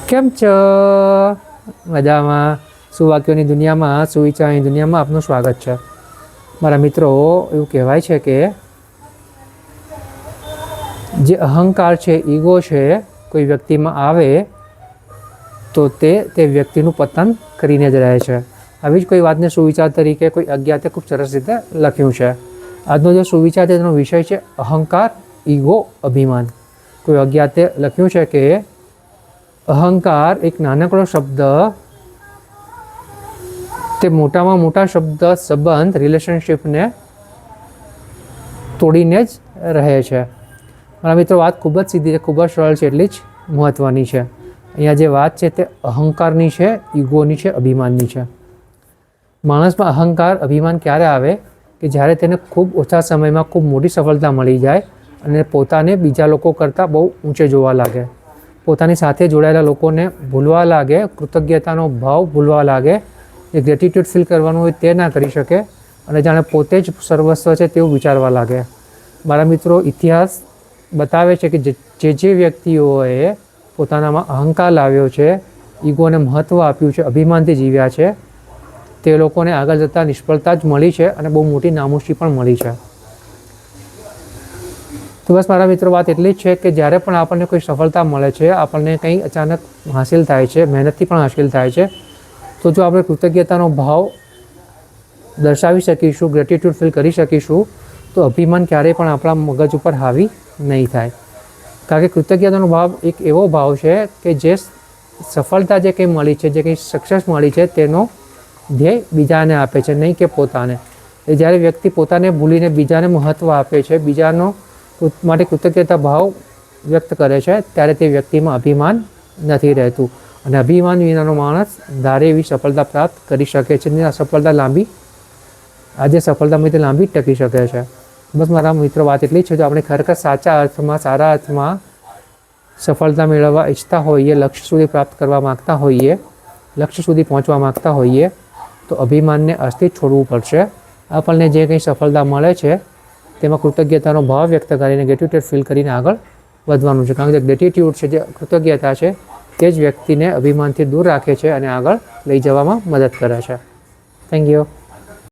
કેમ છો? મજામાં? સુવાક્યોની દુનિયામાં, સુવિચારની દુનિયામાં આપનું સ્વાગત છે. મારા મિત્રો, એવું કહેવાય છે કે જે અહંકાર છે, ઈગો છે, કોઈ વ્યક્તિમાં આવે તો તે વ્યક્તિનું પતન કરીને જ રહે છે. આવી જ કોઈ વાતને સુવિચાર તરીકે કોઈ અજ્ઞાતે ખૂબ સરસ રીતે લખ્યું છે. આજનો જે સુવિચાર છે તેનો વિષય છે અહંકાર, ઈગો, અભિમાન. કોઈ અજ્ઞાતે લખ્યું છે કે અહંકાર એક નાનકડો શબ્દ તે મોટામાં મોટા શબ્દ સંબંધ રિલેશનશિપને તોડીને જ રહે છે. મારા મિત્રો, વાત ખૂબ જ સીધી છે, ખૂબ જ સરળ છે, એટલી જ મહત્ત્વની છે. અહીંયા જે વાત છે તે અહંકારની છે, ઈગોની છે, અભિમાનની છે. માણસમાં અહંકાર, અભિમાન ક્યારે આવે કે જ્યારે તેને ખૂબ ઓછા સમયમાં ખૂબ મોટી સફળતા મળી જાય અને પોતાને બીજા લોકો કરતાં બહુ ઊંચે જોવા લાગે, પોતાની સાથે જોડાયેલા લોકોને ભૂલવા લાગે, કૃતજ્ઞતાનો ભાવ ભૂલવા લાગે, જે ગ્રેટિટ્યૂડ ફીલ કરવાનું હોય તે ના કરી શકે અને જાણે પોતે જ સર્વસ્વ છે તેવું વિચારવા લાગે. મારા મિત્રો, ઇતિહાસ બતાવે છે કે જે વ્યક્તિઓએ પોતાનામાં અહંકાર લાવ્યો છે, ઈગોને મહત્ત્વ આપ્યું છે, અભિમાનથી જીવ્યા છે, તે લોકોને આગળ જતાં નિષ્ફળતા જ મળી છે અને બહુ મોટી નામુશી પણ મળી છે. તો બસ મારા મિત્રો, વાત એટલી જ છે કે જ્યારે પણ આપણને કોઈ સફળતા મળે છે, આપણને કંઈ અચાનક હાસિલ થાય છે, મહેનતથી પણ હાસિલ થાય છે, તો જો આપણે કૃતજ્ઞતાનો ભાવ દર્શાવી શકીશું, ગ્રેટિટ્યૂડ ફીલ કરી શકીશું, તો અભિમાન ક્યારેય પણ આપણા મગજ ઉપર હાવી નહીં થાય. કારણ કે કૃતજ્ઞતાનો ભાવ એક એવો ભાવ છે કે જે સફળતા જે કંઈ મળી છે, જે કંઈ સક્સેસ મળી છે, તેનો ધ્યેય બીજાને આપે છે, નહીં કે પોતાને. એ જ્યારે વ્યક્તિ પોતાને ભૂલીને બીજાને મહત્ત્વ આપે છે, બીજાનો માટે કૃતજ્ઞતા ભાવ વ્યક્ત કરે છે, ત્યારે તે વ્યક્તિમાં અભિમાન નથી રહેતું. અને અભિમાન વિનાનો માણસ ધારે એવી સફળતા પ્રાપ્ત કરી શકે છે અને આ સફળતા લાંબી ટકી શકે છે. બસ મારા મિત્રો, વાત એટલી જ છે. જો આપણે ખરેખર સાચા અર્થમાં, સારા અર્થમાં સફળતા મેળવવા ઈચ્છતા હોઈએ, લક્ષ્ય સુધી પ્રાપ્ત કરવા માગતા હોઈએ, લક્ષ્ય સુધી પહોંચવા માગતા હોઈએ, તો અભિમાનને અસ્થિર છોડવું પડશે. આપણને જે કંઈ સફળતા મળે છે તેમાં કૃતજ્ઞતાનો ભાવ વ્યક્ત કરીને, ગ્રેટિટ્યૂડ ફીલ કરીને આગળ વધવાનું છે. કારણ કે જે ગ્રેટિટ્યૂડ છે, જે કૃતજ્ઞતા છે, તે જ વ્યક્તિને અભિમાનથી દૂર રાખે છે અને આગળ લઈ જવામાં મદદ કરે છે. Thank you.